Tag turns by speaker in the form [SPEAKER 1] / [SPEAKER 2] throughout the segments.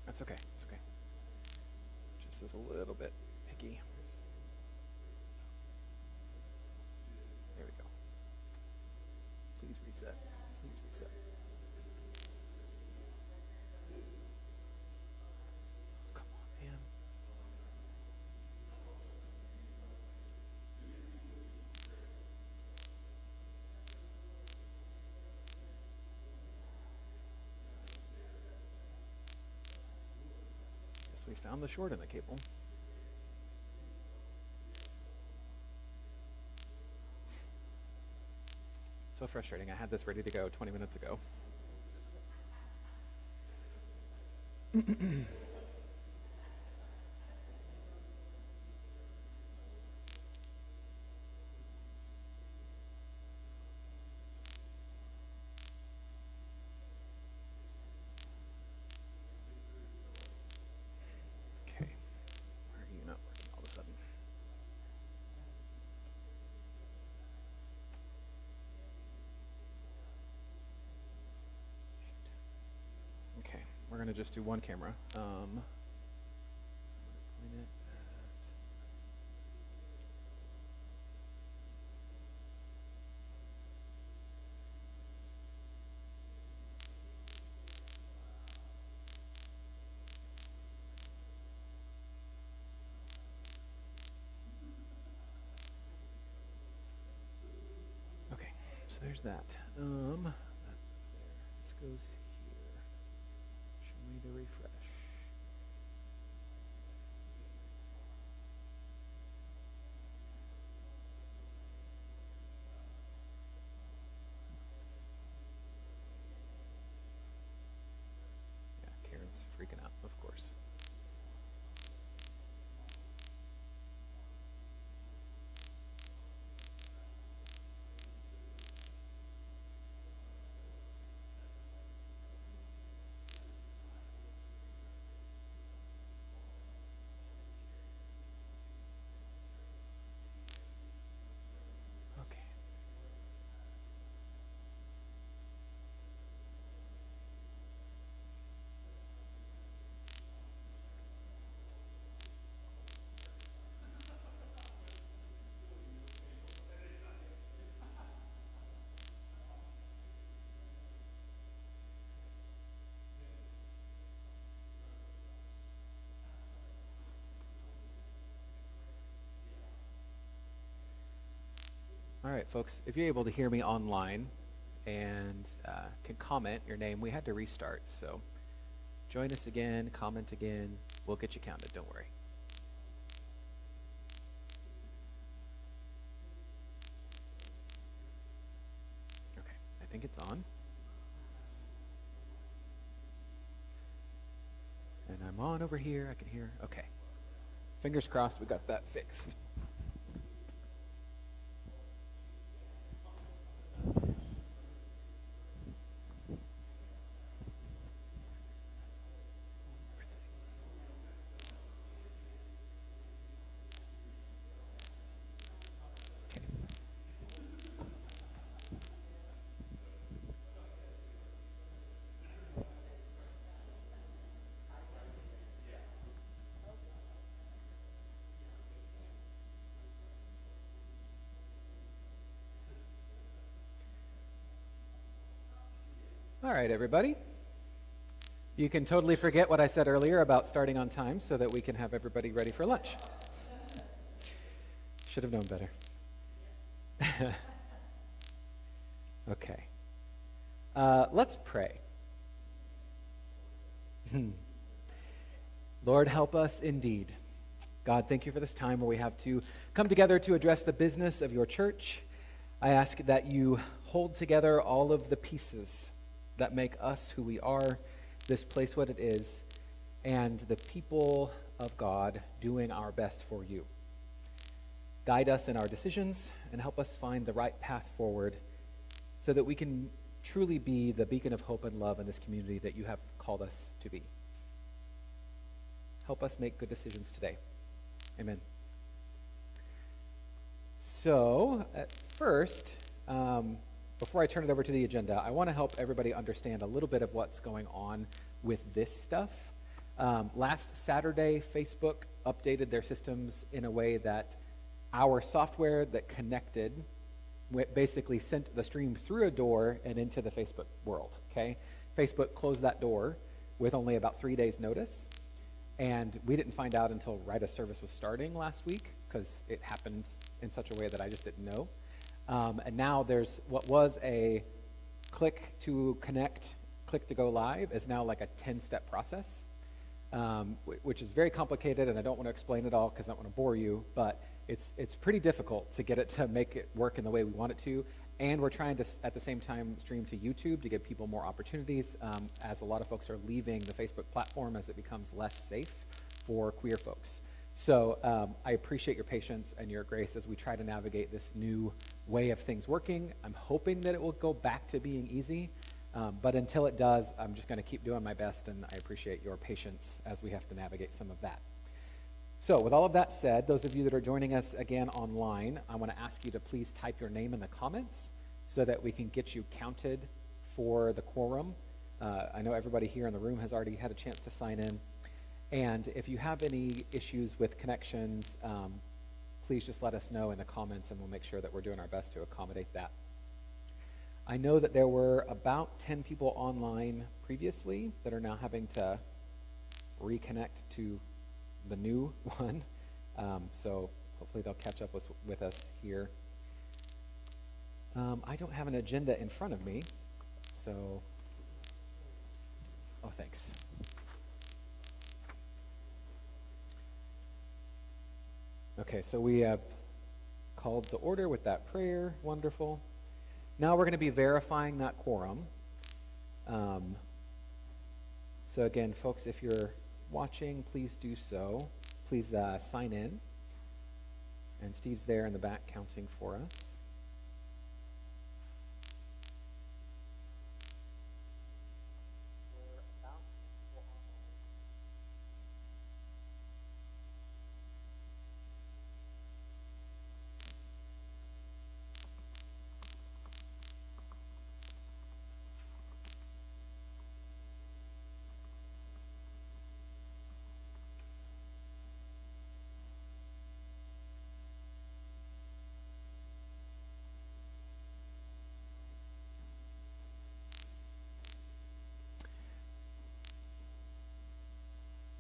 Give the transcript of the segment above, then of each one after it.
[SPEAKER 1] That's okay. It's okay. Just is a little bit picky. There we go. Please reset. Please reset. Come on, man. Guess we found the short in the cable. So frustrating. I had this ready to go 20 minutes ago. Okay. Why are you not working all of a sudden? Okay, we're going to just do one camera. Point it at... Okay, so there's that. That goes there. This goes here. Show me the refresh. Yeah, Karen's freaking out, of course. Okay. All right, folks, if you're able to hear me online and can comment your name, we had to restart, so join us again, comment again, we'll get you counted, don't worry. Okay, I think it's on. And I'm on over here, I can hear, okay. Fingers crossed we got that fixed. All right, everybody. You can totally forget what I said earlier about starting on time so that we can have everybody ready for lunch. Should have known better. Okay. Let's pray. Lord, help us indeed. God, thank you for this time where we have to come together to address the business of your church. I ask that you hold together all of the pieces that make us who we are, this place what it is, and the people of God doing our best for you. Guide us in our decisions and help us find the right path forward so that we can truly be the beacon of hope and love in this community that you have called us to be. Help us make good decisions today. Amen. So, at first, before I turn it over to the agenda, I want to help everybody understand a little bit of what's going on with this stuff. Last Saturday, Facebook updated their systems in a way that our software that connected basically sent the stream through a door and into the Facebook world, okay? Facebook closed that door with only about 3 days' notice, and we didn't find out until right as service was starting last week, because it happened in such a way that I just didn't know. And now there's what was a click to connect, click to go live is now like a 10-step process, which is very complicated, and I don't want to explain it all because I don't want to bore you, but it's pretty difficult to get it to make it work in the way we want it to. And we're trying to, at the same time, stream to YouTube to give people more opportunities, as a lot of folks are leaving the Facebook platform as it becomes less safe for queer folks. So I appreciate your patience and your grace as we try to navigate this new way of things working. I'm hoping that it will go back to being easy, but until it does, I'm just going to keep doing my best, and I appreciate your patience as we have to navigate some of that. So with all of that said, those of you that are joining us again online, I want to ask you to please type your name in the comments so that we can get you counted for the quorum. I know everybody here in the room has already had a chance to sign in. And if you have any issues with connections, please just let us know in the comments, and we'll make sure that we're doing our best to accommodate that. I know that there were about 10 people online previously that are now having to reconnect to the new one, so hopefully they'll catch up with us here. I don't have an agenda in front of me, so, oh, thanks. Okay, so we have called to order with that prayer, wonderful. Now we're going to be verifying that quorum. So again, folks, if you're watching, please do so. Please sign in. And Steve's there in the back counting for us.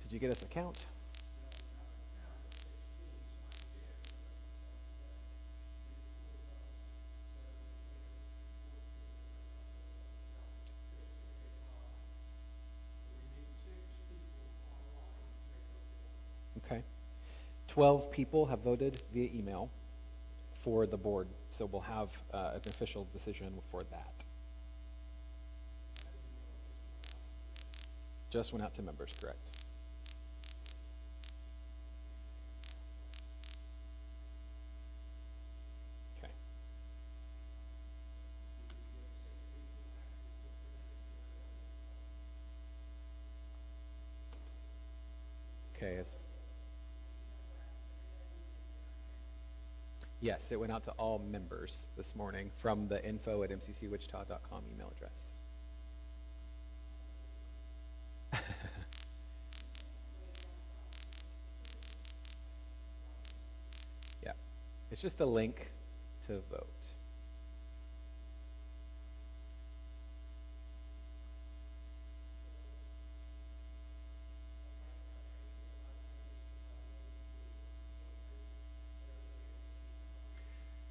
[SPEAKER 1] Did you get us a count? Okay. 12 people have voted via email for the board, so we'll have an official decision for that. Just went out to members, correct? Okay. Okay. Yes, it went out to all members this morning from the info@mccwichita.com email address. Yeah, it's just a link to vote.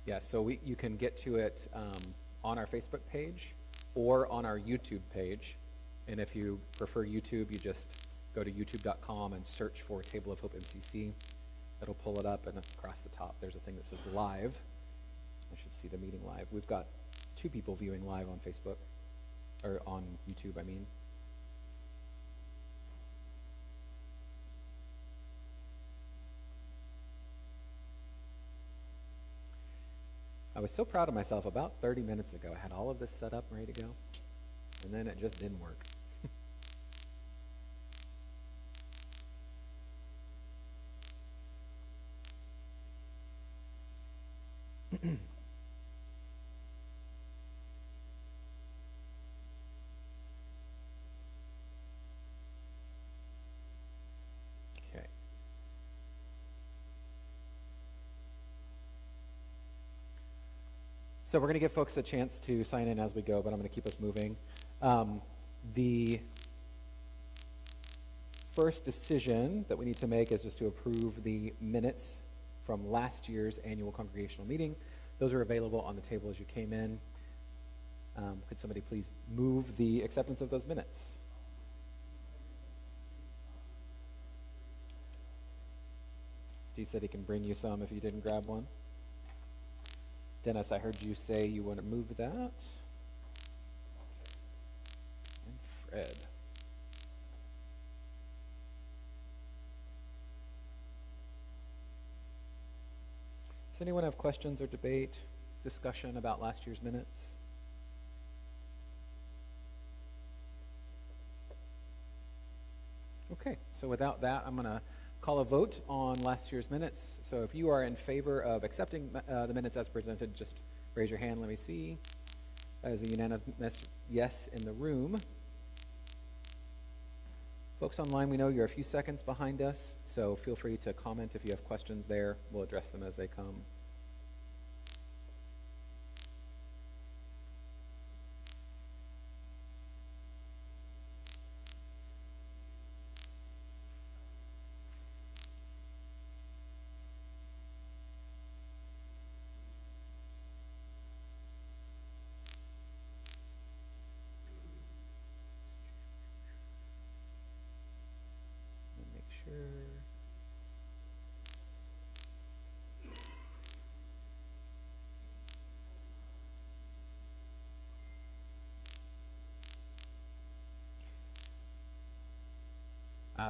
[SPEAKER 1] Yeah, so you can get to it on our Facebook page or on our YouTube page. And if you prefer YouTube, you just go to youtube.com and search for Table of Hope MCC. It'll pull it up, and across the top there's a thing that says live. I should see the meeting live. We've got 2 people viewing live on Facebook, or on YouTube, I mean. I was so proud of myself. About 30 minutes ago, I had all of this set up and ready to go, and then it just didn't work. So we're going to give folks a chance to sign in as we go, but I'm going to keep us moving. The first decision that we need to make is just to approve the minutes from last year's annual congregational meeting. Those are available on the table as you came in. Could somebody please move the acceptance of those minutes? Steve said he can bring you some if you didn't grab one. Dennis, I heard you say you want to move that. And Fred. Does anyone have questions or debate, discussion about last year's minutes? Okay, so without that, I'm going to call a vote on last year's minutes. So if you are in favor of accepting the minutes as presented, just raise your hand. Let me see. That is a unanimous yes in the room. Folks online, we know you're a few seconds behind us, so feel free to comment if you have questions there. We'll address them as they come.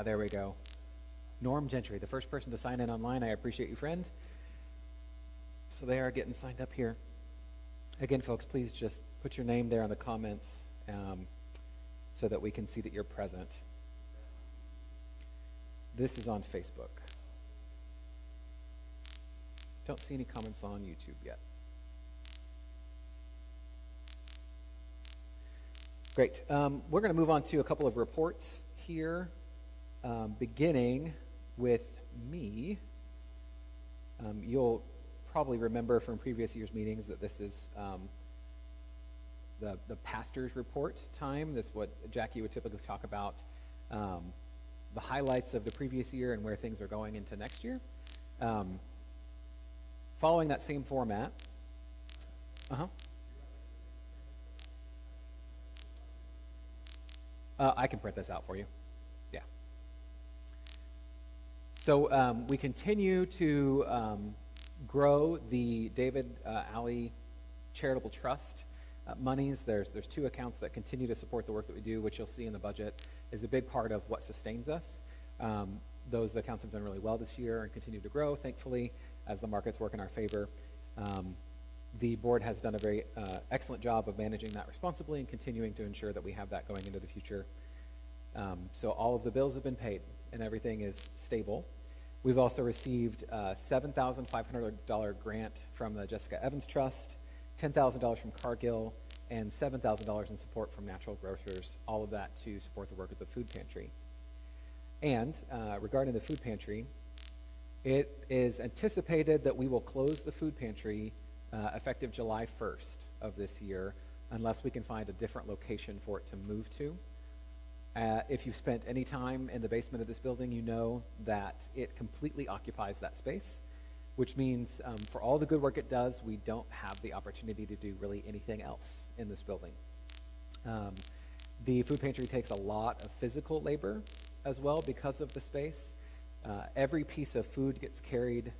[SPEAKER 1] There we go. Norm Gentry, the first person to sign in online. I appreciate you, friend. So they are getting signed up here. Again, folks, please just put your name there in the comments so that we can see that you're present. This is on Facebook. Don't see any comments on YouTube yet. Great. We're going to move on to a couple of reports here. Beginning with me. You'll probably remember from previous year's meetings that this is the pastor's report time. This is what Jackie would typically talk about, the highlights of the previous year and where things are going into next year. Following that same format. I can print this out for you. Yeah. So we continue to grow the David Alley Charitable Trust monies. There's two accounts that continue to support the work that we do, which you'll see in the budget is a big part of what sustains us. Those accounts have done really well this year and continue to grow, thankfully, as the markets work in our favor. The board has done a very excellent job of managing that responsibly and continuing to ensure that we have that going into the future. So all of the bills have been paid and everything is stable. We've also received a $7,500 grant from the Jessica Evans Trust, $10,000 from Cargill, and $7,000 in support from Natural Grocers, all of that to support the work of the food pantry. And regarding the food pantry, it is anticipated that we will close the food pantry effective July 1st of this year, unless we can find a different location for it to move to. If you've spent any time in the basement of this building, you know that it completely occupies that space, which means for all the good work it does, we don't have the opportunity to do really anything else in this building. The food pantry takes a lot of physical labor as well because of the space. Every piece of food gets carried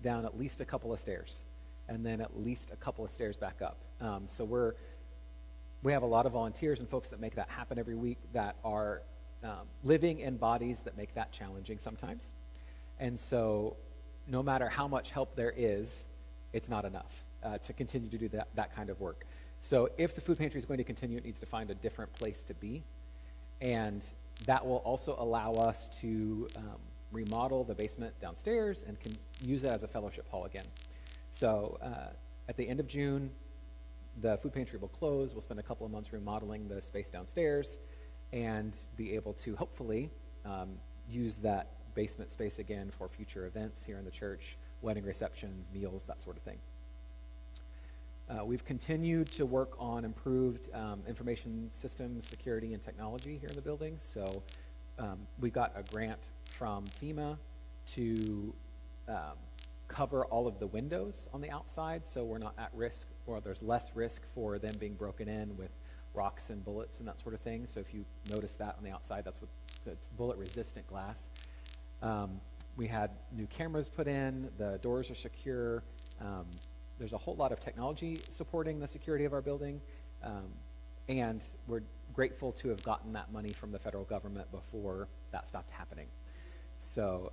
[SPEAKER 1] down at least a couple of stairs and then at least a couple of stairs back up. So we have a lot of volunteers and folks that make that happen every week that are living in bodies that make that challenging sometimes. And so no matter how much help there is, it's not enough to continue to do that kind of work. So if the food pantry is going to continue, it needs to find a different place to be. And that will also allow us to remodel the basement downstairs and can use that as a fellowship hall again. So at the end of June, the food pantry will close. We'll spend a couple of months remodeling the space downstairs and be able to hopefully use that basement space again for future events here in the church, wedding receptions, meals, that sort of thing. We've continued to work on improved information systems, security, and technology here in the building. So we got a grant from FEMA to cover all of the windows on the outside, so we're not at risk, or there's less risk for them being broken in with rocks and bullets and that sort of thing. So if you notice that on the outside, it's bullet-resistant glass. We had new cameras put in, the doors are secure. There's a whole lot of technology supporting the security of our building, and we're grateful to have gotten that money from the federal government before that stopped happening. So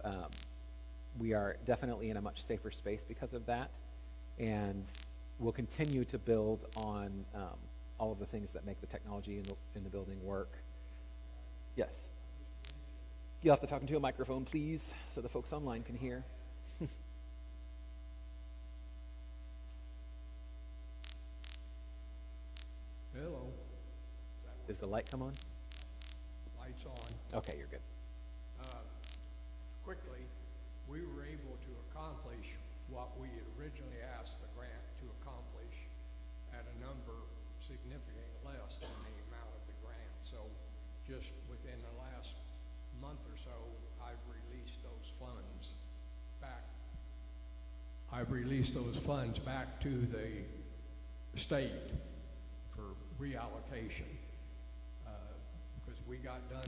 [SPEAKER 1] we are definitely in a much safer space because of that, and we'll continue to build on all of the things that make the technology in the building work. Yes. You'll have to talk into a microphone, please, so the folks online can hear.
[SPEAKER 2] Hello.
[SPEAKER 1] Does the light come on?
[SPEAKER 2] Lights on.
[SPEAKER 1] Okay, you're good.
[SPEAKER 2] Quickly, we were able to accomplish what we had originally asked the grant to accomplish at a number significantly less than the amount of the grant. So just within the last month or so, I've released those funds back. I've released those funds back to the state for reallocation, because we got done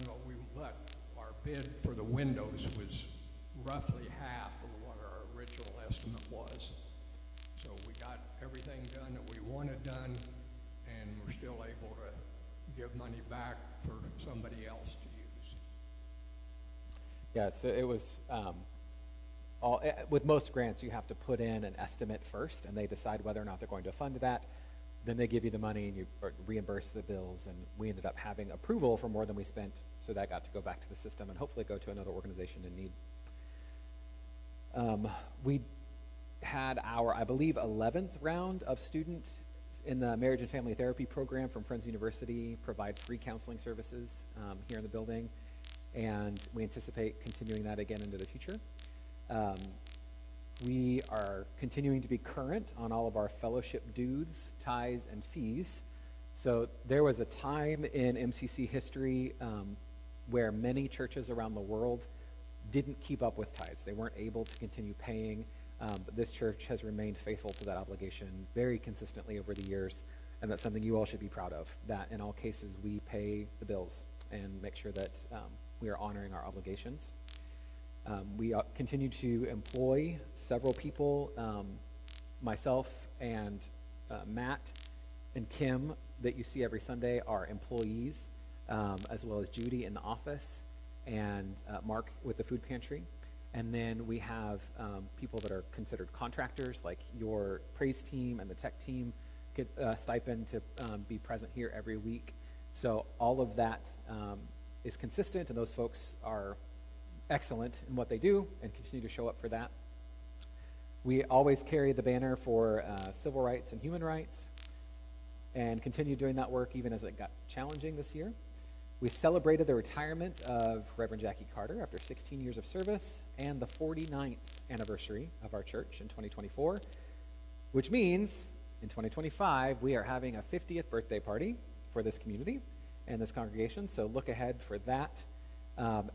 [SPEAKER 2] what our bid for the windows was roughly half of what our original estimate was. So we got everything done that we wanted done, and we're still able to give money back for somebody else to use.
[SPEAKER 1] Yeah, so it was, with most grants, you have to put in an estimate first, and they decide whether or not they're going to fund that. Then they give you the money, and you reimburse the bills, and we ended up having approval for more than we spent, so that got to go back to the system and hopefully go to another organization in need. We had our, I believe, 11th round of students in the Marriage and Family Therapy program from Friends University provide free counseling services here in the building, and we anticipate continuing that again into the future. We are continuing to be current on all of our fellowship dues, tithes, and fees. So there was a time in MCC history where many churches around the world didn't keep up with tithes. They weren't able to continue paying, but this church has remained faithful to that obligation very consistently over the years, and that's something you all should be proud of, that in all cases we pay the bills and make sure that we are honoring our obligations. We continue to employ several people, myself and Matt and Kim that you see every Sunday are employees, as well as Judy in the office and Mark with the food pantry. And then we have people that are considered contractors, like your praise team and the tech team get a stipend to be present here every week. So all of that is consistent, and those folks are excellent in what they do and continue to show up for that. We always carry the banner for civil rights and human rights and continue doing that work even as it got challenging this year. We celebrated the retirement of Reverend Jackie Carter after 16 years of service and the 49th anniversary of our church in 2024, which means in 2025 we are having a 50th birthday party for this community and this congregation, so look ahead for that.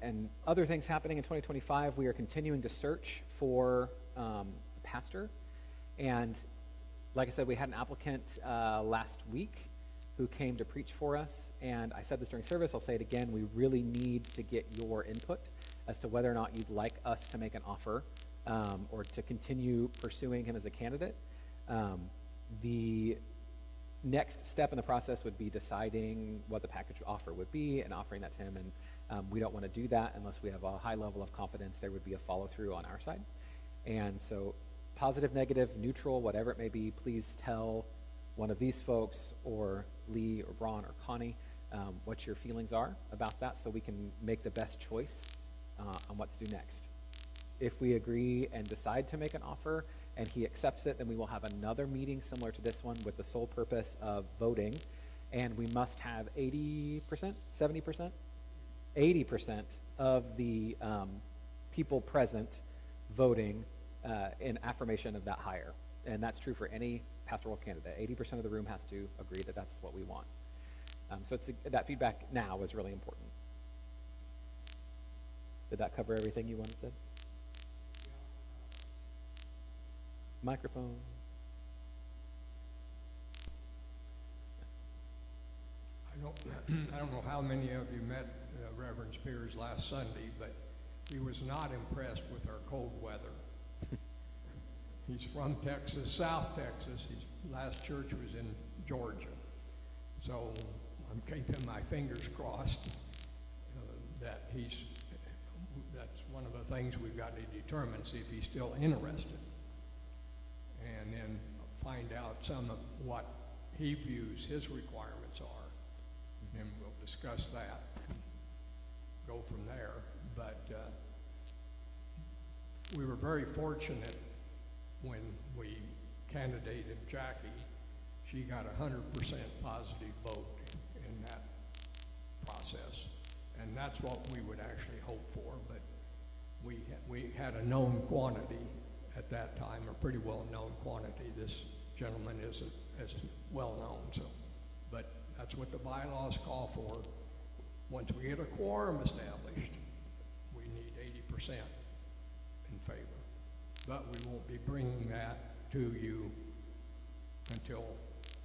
[SPEAKER 1] And other things happening in 2025, we are continuing to search for a pastor. And like I said, we had an applicant last week who came to preach for us. And I said this during service, I'll say it again, we really need to get your input as to whether or not you'd like us to make an offer or to continue pursuing him as a candidate. The next step in the process would be deciding what the package offer would be and offering that to him. And we don't want to do that unless we have a high level of confidence there would be a follow-through on our side. And so positive, negative, neutral, whatever it may be, please tell one of these folks or Lee or Braun or Connie what your feelings are about that so we can make the best choice on what to do next. If we agree and decide to make an offer and he accepts it, then we will have another meeting similar to this one with the sole purpose of voting. And we must have 80%, 70%? 80% of the people present voting in affirmation of that hire. And that's true for any pastoral candidate. 80% of the room has to agree that that's what we want. So that feedback now is really important. Did that cover everything you wanted said? Microphone.
[SPEAKER 2] I don't know how many of you met Reverend Spears last Sunday, but he was not impressed with our cold weather. He's from Texas, South Texas. His last church was in Georgia. So I'm keeping my fingers crossed that that's one of the things we've got to determine, see if he's still interested. And then find out some of what he views his requirements are. And we'll discuss that and go from there. But we were very fortunate when we candidated Jackie. She got 100% positive vote in that process. And that's what we would actually hope for. But we had a known quantity at that time, a pretty well-known quantity. This gentleman isn't as well-known. So, but that's what the bylaws call for. Once we get a quorum established, we need 80% in favor. But we won't be bringing that to you until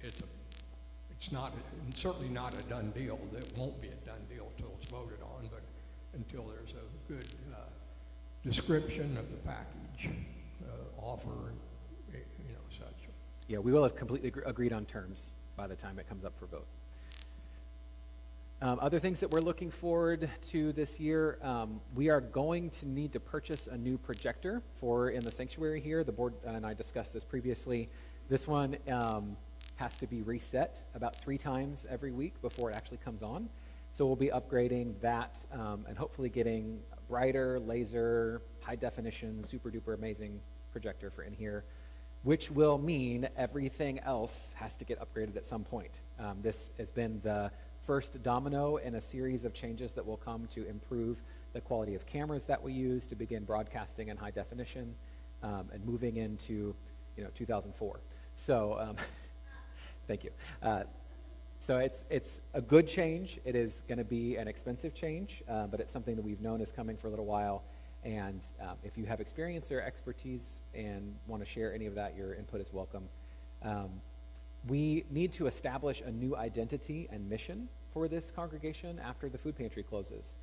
[SPEAKER 2] it's certainly not a done deal. It won't be a done deal until it's voted on, but until there's a good description of the package, offer, and such.
[SPEAKER 1] Yeah, we will have completely agreed on terms by the time it comes up for vote. Other things that we're looking forward to this year, we are going to need to purchase a new projector in the sanctuary here. The board and I discussed this previously. This one has to be reset about 3 times every week before it actually comes on. So we'll be upgrading that and hopefully getting a brighter, laser, high definition, super duper amazing projector for in here, which will mean everything else has to get upgraded at some point. This has been the first domino in a series of changes that will come to improve the quality of cameras that we use to begin broadcasting in high definition and moving into 2004. So thank you. So it's a good change. It is going to be an expensive change, but it's something that we've known is coming for a little while. And if you have experience or expertise and want to share any of that, your input is welcome. We need to establish a new identity and mission for this congregation after the food pantry closes.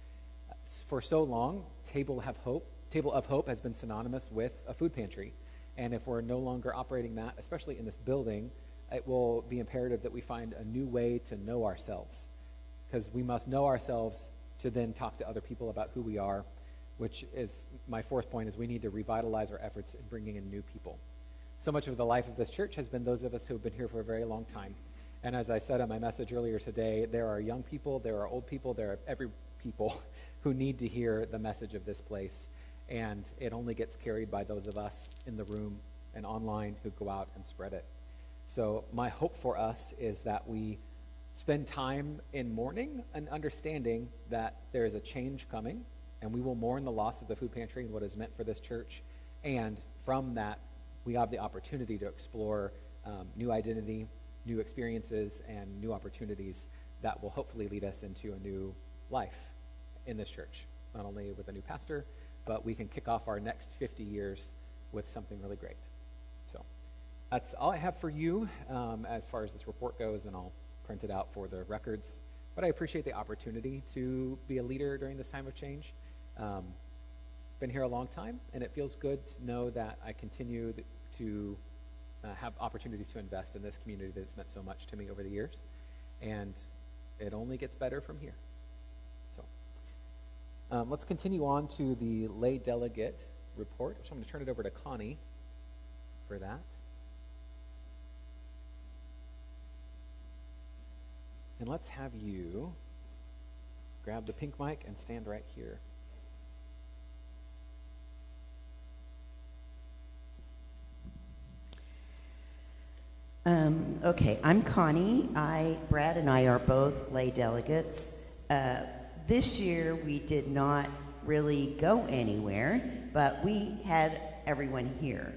[SPEAKER 1] For so long, Table of Hope has been synonymous with a food pantry. And if we're no longer operating that, especially in this building, it will be imperative that we find a new way to know ourselves. Because we must know ourselves to then talk to other people about who we are, which is my 4th point, is we need to revitalize our efforts in bringing in new people. So much of the life of this church has been those of us who have been here for a very long time. And as I said in my message earlier today, there are young people, there are old people, there are every people who need to hear the message of this place. And it only gets carried by those of us in the room and online who go out and spread it. So my hope for us is that we spend time in mourning and understanding that there is a change coming, and we will mourn the loss of the food pantry and what is meant for this church. And from that, we have the opportunity to explore new identity, new experiences, and new opportunities that will hopefully lead us into a new life in this church, not only with a new pastor, but we can kick off our next 50 years with something really great. So that's all I have for you as far as this report goes, and I'll print it out for the records. But I appreciate the opportunity to be a leader during this time of change. Been here a long time, and it feels good to know that I continue to have opportunities to invest in this community that's meant so much to me over the years, and it only gets better from here. So let's continue on to the lay delegate report. So I'm going to turn it over to Connie for that. And let's have you grab the pink mic and stand right here.
[SPEAKER 3] Okay, I'm Connie. Brad and I are both lay delegates. This year we did not really go anywhere, but we had everyone here.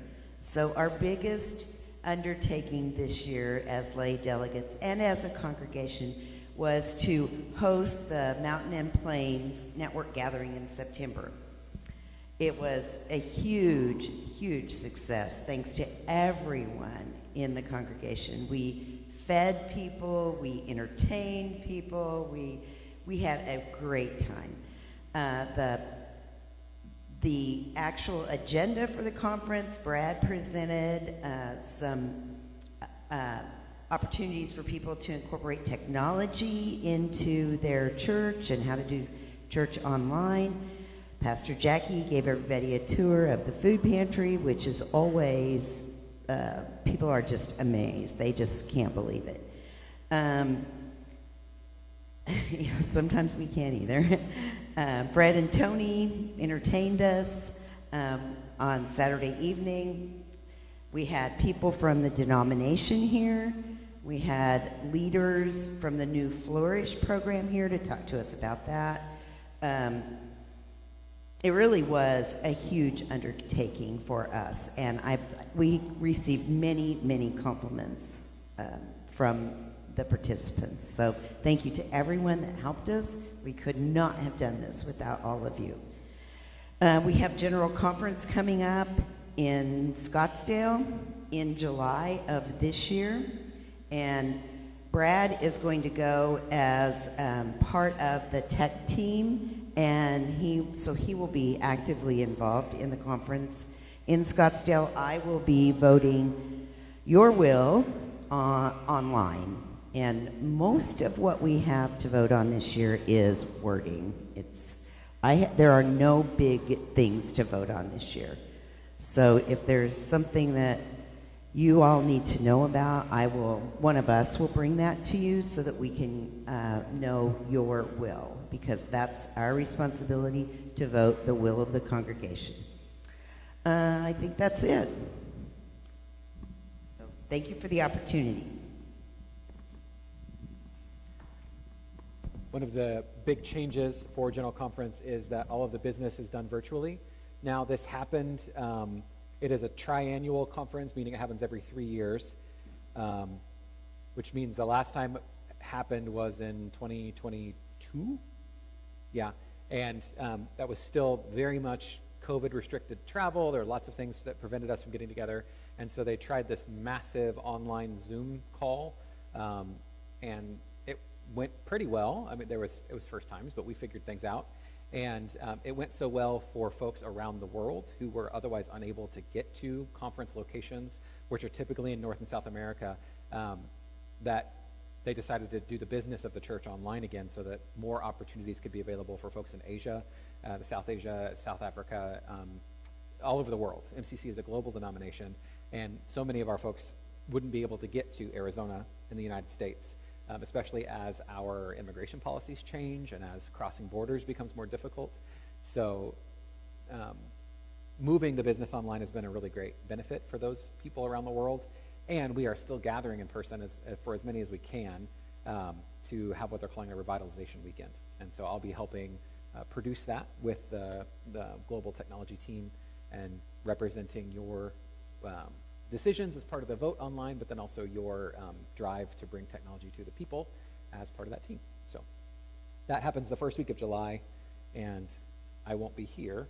[SPEAKER 3] So our biggest undertaking this year as lay delegates and as a congregation was to host the Mountain and Plains Network Gathering in September. It was a huge, huge success thanks to everyone in the congregation. We fed people, we entertained people, we had a great time. The actual agenda for the conference, Brad presented some opportunities for people to incorporate technology into their church and how to do church online. Pastor Jackie gave everybody a tour of the food pantry, which is always, people are just amazed. They just can't believe it. Sometimes we can't either. Fred and Tony entertained us on Saturday evening. We had people from the denomination here. We had leaders from the New Flourish program here to talk to us about that. It really was a huge undertaking for us, and we received many, many compliments from the participants. So thank you to everyone that helped us. We could not have done this without all of you. We have General Conference coming up in Scottsdale in July of this year, and Brad is going to go as part of the tech team, and he will be actively involved in the conference in Scottsdale. I will be voting your will online. And most of what we have to vote on this year is wording. There are no big things to vote on this year. So if there's something that you all need to know about, one of us will bring that to you so that we can know your will, because that's our responsibility to vote the will of the congregation. I think that's it. So thank you for the opportunity.
[SPEAKER 1] One of the big changes for General Conference is that all of the business is done virtually. Now, this happened, it is a triannual conference, meaning it happens every 3 years, which means the last time it happened was in 2022? Yeah, and that was still very much COVID-restricted travel. There were lots of things that prevented us from getting together, and so they tried this massive online Zoom call, and it went pretty well. I mean, it was first times, but we figured things out. And it went so well for folks around the world who were otherwise unable to get to conference locations, which are typically in North and South America, that they decided to do the business of the church online again so that more opportunities could be available for folks in Asia, South Asia, South Africa, all over the world. MCC is a global denomination, and so many of our folks wouldn't be able to get to Arizona in the United States. Especially as our immigration policies change and as crossing borders becomes more difficult. So moving the business online has been a really great benefit for those people around the world. And we are still gathering in person for as many as we can to have what they're calling a revitalization weekend. And so I'll be helping produce that with the global technology team and representing your decisions as part of the vote online, but then also your drive to bring technology to the people as part of that team. So that happens the first week of July, and I won't be here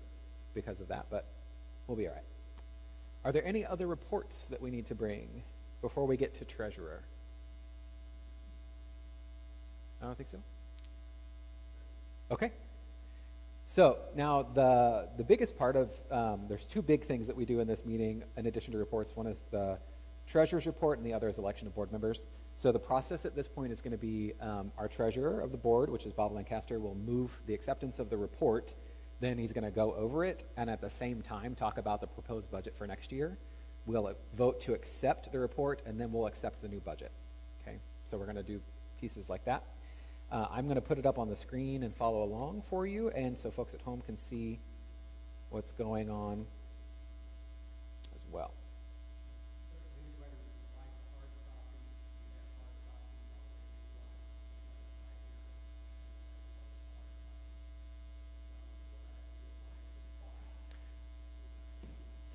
[SPEAKER 1] because of that, but we'll be all right. Are there any other reports that we need to bring before we get to treasurer? I don't think so. Okay. So now the biggest part of, there's two big things that we do in this meeting in addition to reports. One is the treasurer's report and the other is election of board members. So the process at this point is going to be our treasurer of the board, which is Bob Lancaster, will move the acceptance of the report. Then he's going to go over it and at the same time talk about the proposed budget for next year. We'll vote to accept the report and then we'll accept the new budget. Okay, so we're going to do pieces like that. I'm going to put it up on the screen and follow along for you, and so folks at home can see what's going on as well.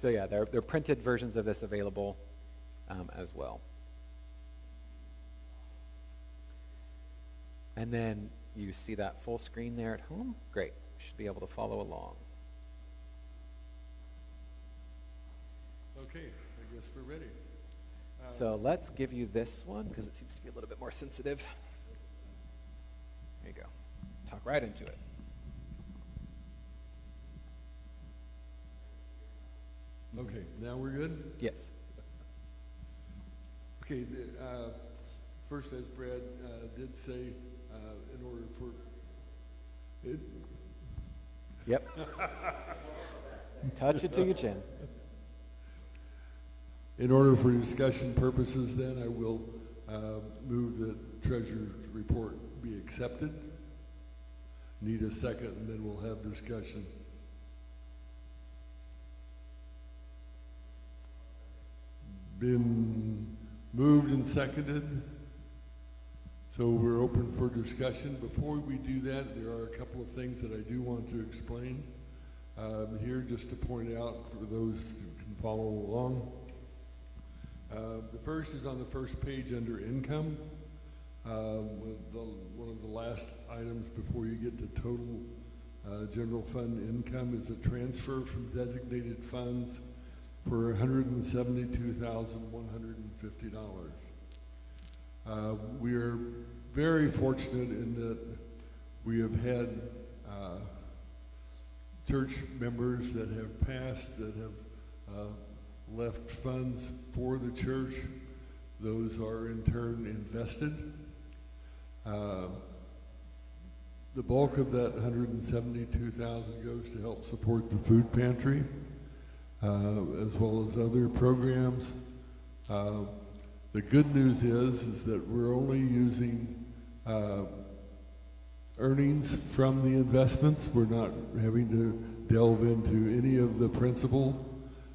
[SPEAKER 1] So yeah, there are printed versions of this available as well. And then you see that full screen there at home? Great. You should be able to follow along.
[SPEAKER 4] Okay, I guess we're ready.
[SPEAKER 1] So let's give you this one because it seems to be a little bit more sensitive. There you go. Talk right into it.
[SPEAKER 4] Okay, now we're good?
[SPEAKER 1] Yes.
[SPEAKER 4] Okay, first, as Brad did say, in order for it,
[SPEAKER 1] Yep. Touch it to your chin.
[SPEAKER 4] in order for discussion purposes, then I will move that treasurer's report be accepted. Need a second, and then we'll have discussion. Been moved and seconded. So we're open for discussion. Before we do that, there are a couple of things that I do want to explain here, just to point out for those who can follow along. The first is on the first page under income. One of the last items before you get to total general fund income is a transfer from designated funds for $172,150. We are very fortunate in that we have had church members that have passed that have left funds for the church. Those are in turn invested. The bulk of that $172,000 goes to help support the food pantry, as well as other programs. The good news is that we're only using earnings from the investments. We're not having to delve into any of the principal,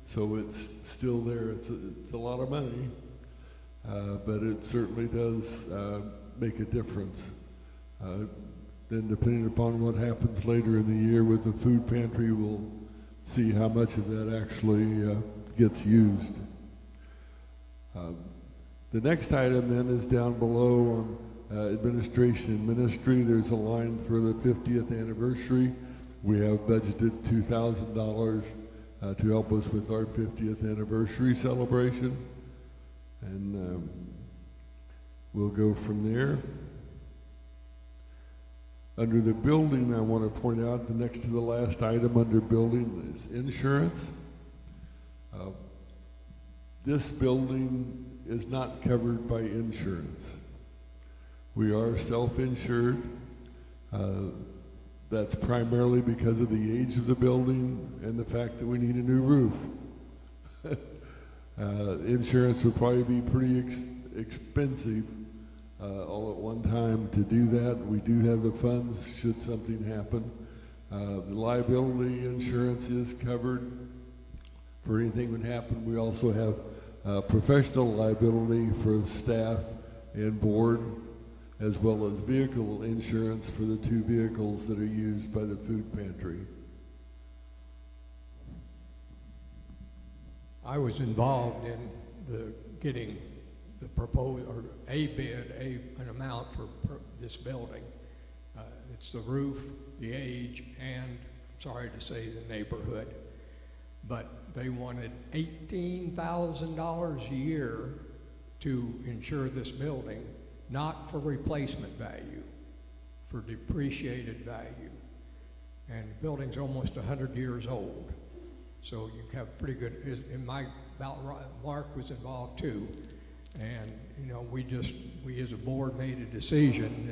[SPEAKER 4] so it's still there. It's a lot of money, but it certainly does make a difference. Then depending upon what happens later in the year with the food pantry, we'll see how much of that actually gets used. The next item then is down below on administration and ministry. There's a line for the 50th anniversary. We have budgeted $2,000 to help us with our 50th anniversary celebration. And we'll go from there. Under the building, I want to point out the next to the last item under building is insurance. This building is not covered by insurance. We are self-insured. That's primarily because of the age of the building and the fact that we need a new roof. Insurance would probably be pretty expensive all at one time to do that. We do have the funds should something happen. The liability insurance is covered for anything that would happen. We also have professional liability for staff and board, as well as vehicle insurance for the 2 vehicles that are used by the food pantry.
[SPEAKER 2] I was involved in getting the proposal, or a bid, an amount for this building. It's the roof, the age, and, sorry to say, the neighborhood. But they wanted $18,000 a year to insure this building, not for replacement value, for depreciated value. And the building's almost 100 years old. So you have pretty good, in my, Mark was involved too. And, you know, we as a board made a decision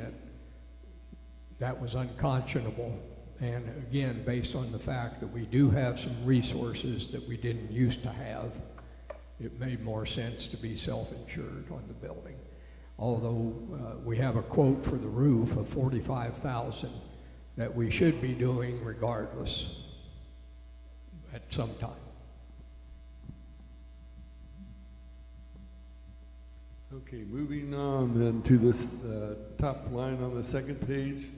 [SPEAKER 2] that was unconscionable. And again, based on the fact that we do have some resources that we didn't used to have, it made more sense to be self-insured on the building. Although we have a quote for the roof of $45,000 that we should be doing regardless at some time.
[SPEAKER 4] Okay, moving on then to this top line on the second page,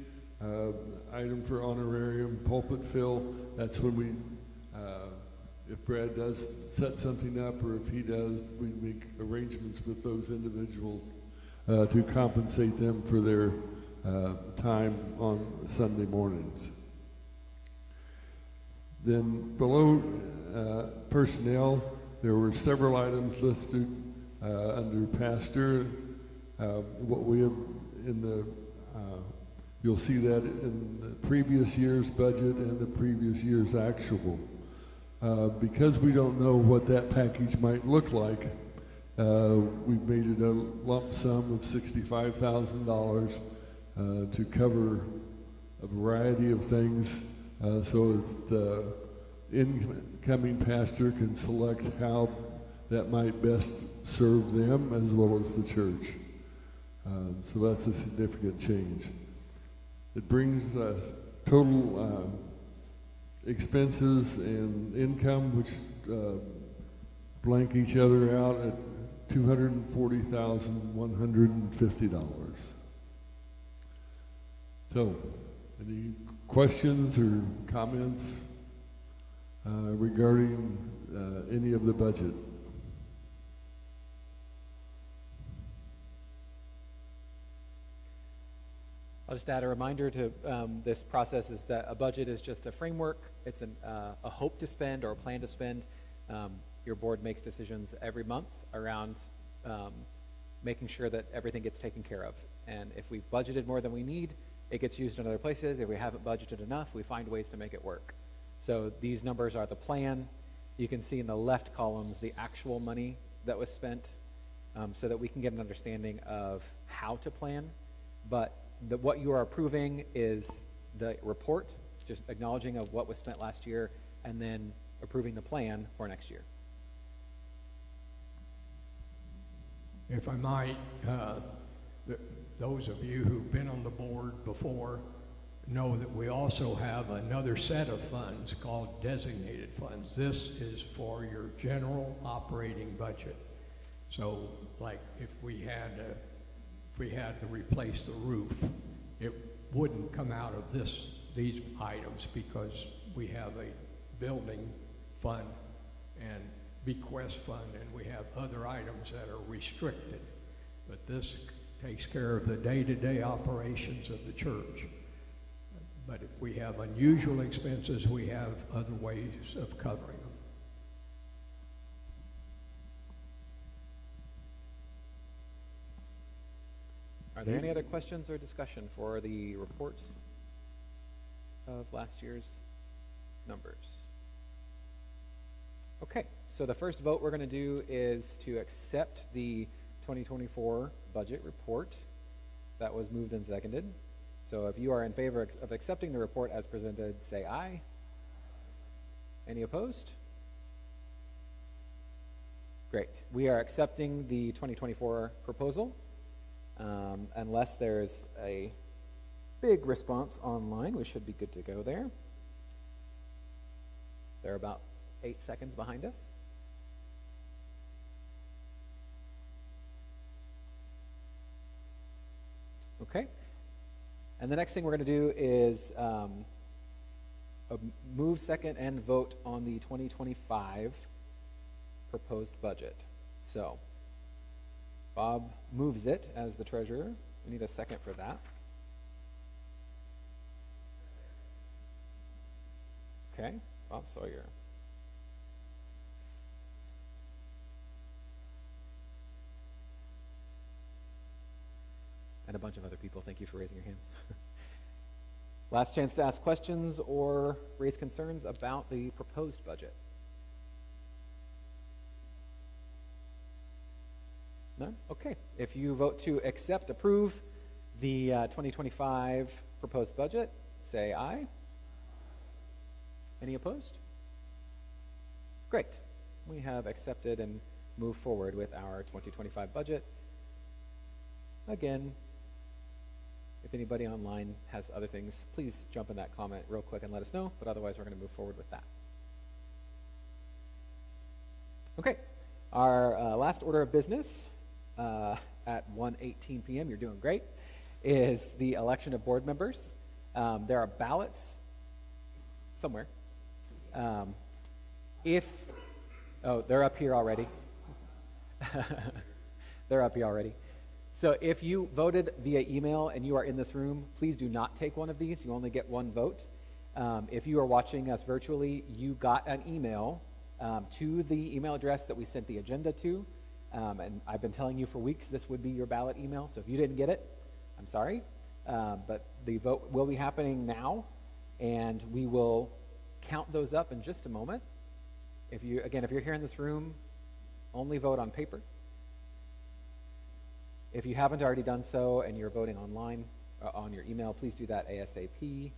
[SPEAKER 4] item for honorarium pulpit fill. That's when we if Brad does set something up, or if he does, we make arrangements with those individuals to compensate them for their time on Sunday mornings. Then below personnel, there were several items listed under pastor. What we have in the, you'll see that in the previous year's budget and the previous year's actual. Because we don't know what that package might look like, we've made it a lump sum of $65,000 to cover a variety of things, so as the incoming pastor can select how that might best serve them as well as the church. So that's a significant change. It brings total expenses and income, which blank each other out at $240,150. So, any questions or comments regarding any of the budget?
[SPEAKER 1] I'll just add a reminder to this process is that a budget is just a framework. It's a hope to spend or a plan to spend. Your board makes decisions every month around making sure that everything gets taken care of. And if we've budgeted more than we need, it gets used in other places. If we haven't budgeted enough, we find ways to make it work. So these numbers are the plan. You can see in the left columns the actual money that was spent, so that we can get an understanding of how to plan. But what you are approving is the report, just acknowledging of what was spent last year, and then approving the plan for next year.
[SPEAKER 2] If I might, those of you who've been on the board before know that we also have another set of funds called designated funds. This is for your general operating budget. So, like if we had to replace the roof, it wouldn't come out of these items, because we have a building fund and bequest fund, and we have other items that are restricted. But this takes care of the day-to-day operations of the church. But if we have unusual expenses, we have other ways of covering them.
[SPEAKER 1] Are there any other questions or discussion for the reports of last year's numbers? Okay, so the first vote we're going to do is to accept the 2024 budget report that was moved and seconded. So if you are in favor of accepting the report as presented, say aye. Any opposed? Great. We are accepting the 2024 proposal. Unless there's a big response online, we should be good to go there. They're about 8 seconds behind us. Okay. And the next thing we're going to do is move second and vote on the 2025 proposed budget. So, Bob moves it as the treasurer. We need a second for that. Okay, Bob Sawyer. And a bunch of other people, thank you for raising your hands. Last chance to ask questions or raise concerns about the proposed budget. No? Okay. If you vote to approve the 2025 proposed budget, say aye. Any opposed? Great. We have accepted and moved forward with our 2025 budget. Again, if anybody online has other things, please jump in that comment real quick and let us know, but otherwise we're going to move forward with that. Okay. Our last order of business at 1:18 p.m., you're doing great, is the election of board members. There are ballots somewhere if, oh, they're up here already. They're up here already. So if you voted via email and you are in this room, please do not take one of these. You only get one vote. If you are watching us virtually, you got an email to the email address that we sent the agenda to. And I've been telling you for weeks this would be your ballot email. So if you didn't get it, I'm sorry. But the vote will be happening now, and we will count those up in just a moment. If you're here in this room, only vote on paper. If you haven't already done so and you're voting online on your email, please do that ASAP.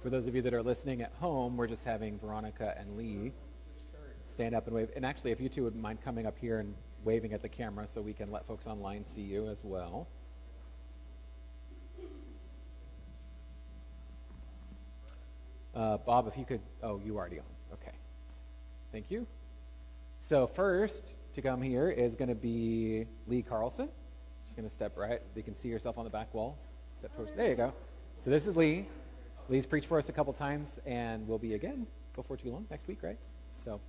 [SPEAKER 1] For those of you that are listening at home, we're just having Veronica and Lee stand up and wave. And actually, if you two would mind coming up here and waving at the camera so we can let folks online see you as well. Bob, if you could, oh, you already on. Okay. Thank you. So first to come here is going to be Lee Carlson. She's going to step right. You can see yourself on the back wall. Step towards, there you go. So this is Lee. Lee's preached for us a couple times and will be again before too long, next week, right? So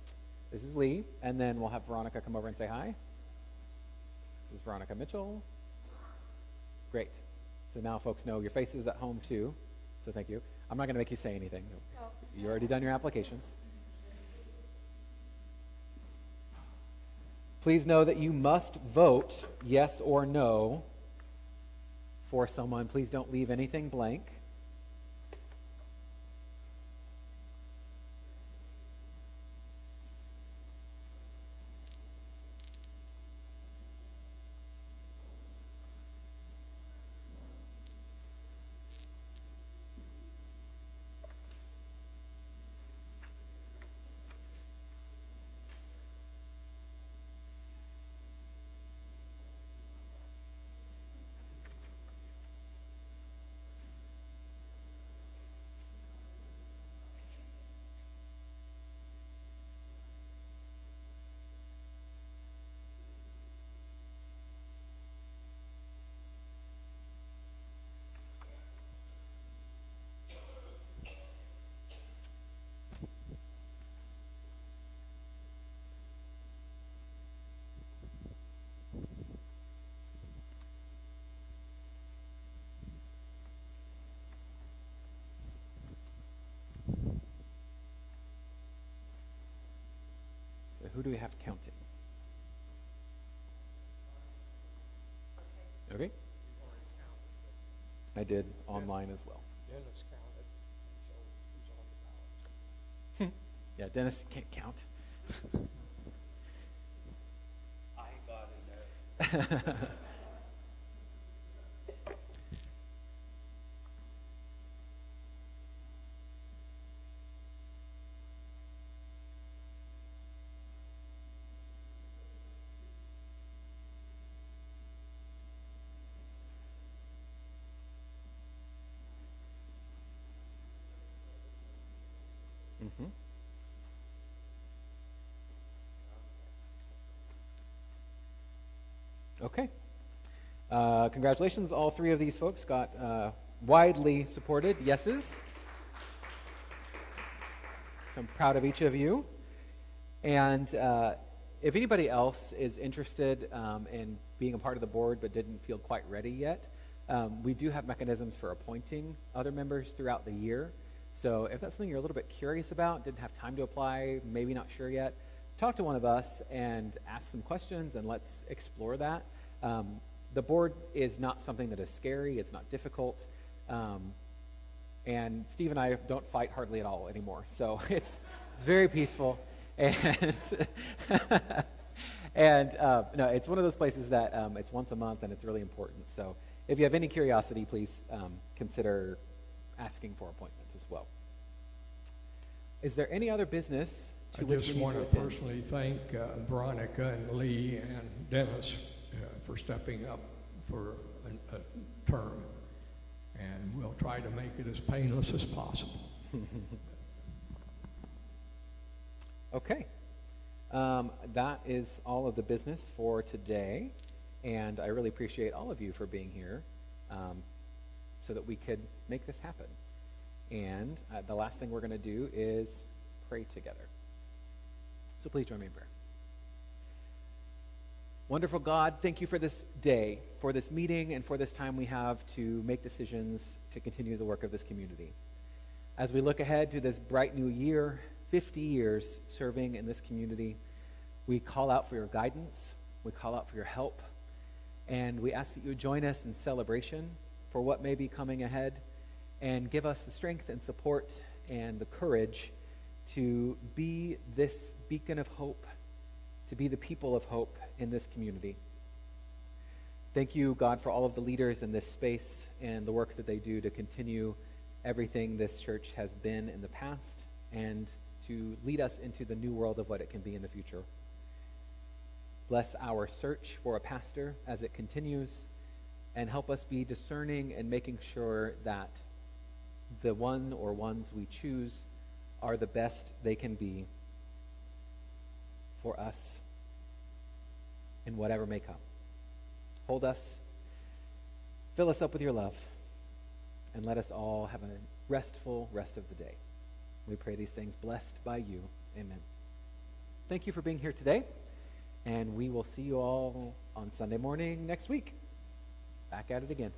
[SPEAKER 1] this is Lee, and then we'll have Veronica come over and say hi. This is Veronica Mitchell. Great. So now folks know your faces at home too, so thank you. I'm not going to make you say anything. You already done your applications. Please know that you must vote yes or no for someone. Please don't leave anything blank. So who do we have counting? Okay. I did online as well.
[SPEAKER 2] Dennis counted, so he's on the ballot.
[SPEAKER 1] Yeah, Dennis can't count.
[SPEAKER 5] I got in there.
[SPEAKER 1] Mm-hmm. Okay. Congratulations. All three of these folks got widely supported yeses. So I'm proud of each of you. And if anybody else is interested in being a part of the board but didn't feel quite ready yet, we do have mechanisms for appointing other members throughout the year. So if that's something you're a little bit curious about, didn't have time to apply, maybe not sure yet, talk to one of us and ask some questions and let's explore that. The board is not something that is scary, it's not difficult, and Steve and I don't fight hardly at all anymore, so it's very peaceful, and and no, it's one of those places that it's once a month and it's really important. So if you have any curiosity, please consider asking for appointment as well. Is there any other business
[SPEAKER 2] I just want to personally thank Veronica and Lee and Dennis for stepping up for a term. And we'll try to make it as painless as possible.
[SPEAKER 1] Okay. That is all of the business for today. And I really appreciate all of you for being here so that we could make this happen. And the last thing we're going to do is pray together. So please join me in prayer. Wonderful God, thank you for this day, for this meeting, and for this time we have to make decisions to continue the work of this community. As we look ahead to this bright new year, 50 years serving in this community, we call out for your guidance, we call out for your help, and we ask that you join us in celebration for what may be coming ahead, and give us the strength and support and the courage to be this beacon of hope, to be the people of hope in this community. Thank you, God, for all of the leaders in this space and the work that they do to continue everything this church has been in the past and to lead us into the new world of what it can be in the future. Bless our search for a pastor as it continues, and help us be discerning and making sure that the one or ones we choose are the best they can be for us in whatever may come. Hold us, fill us up with your love, and let us all have a restful rest of the day. We pray these things blessed by you. Amen. Thank you for being here today, and we will see you all on Sunday morning next week. Back at it again.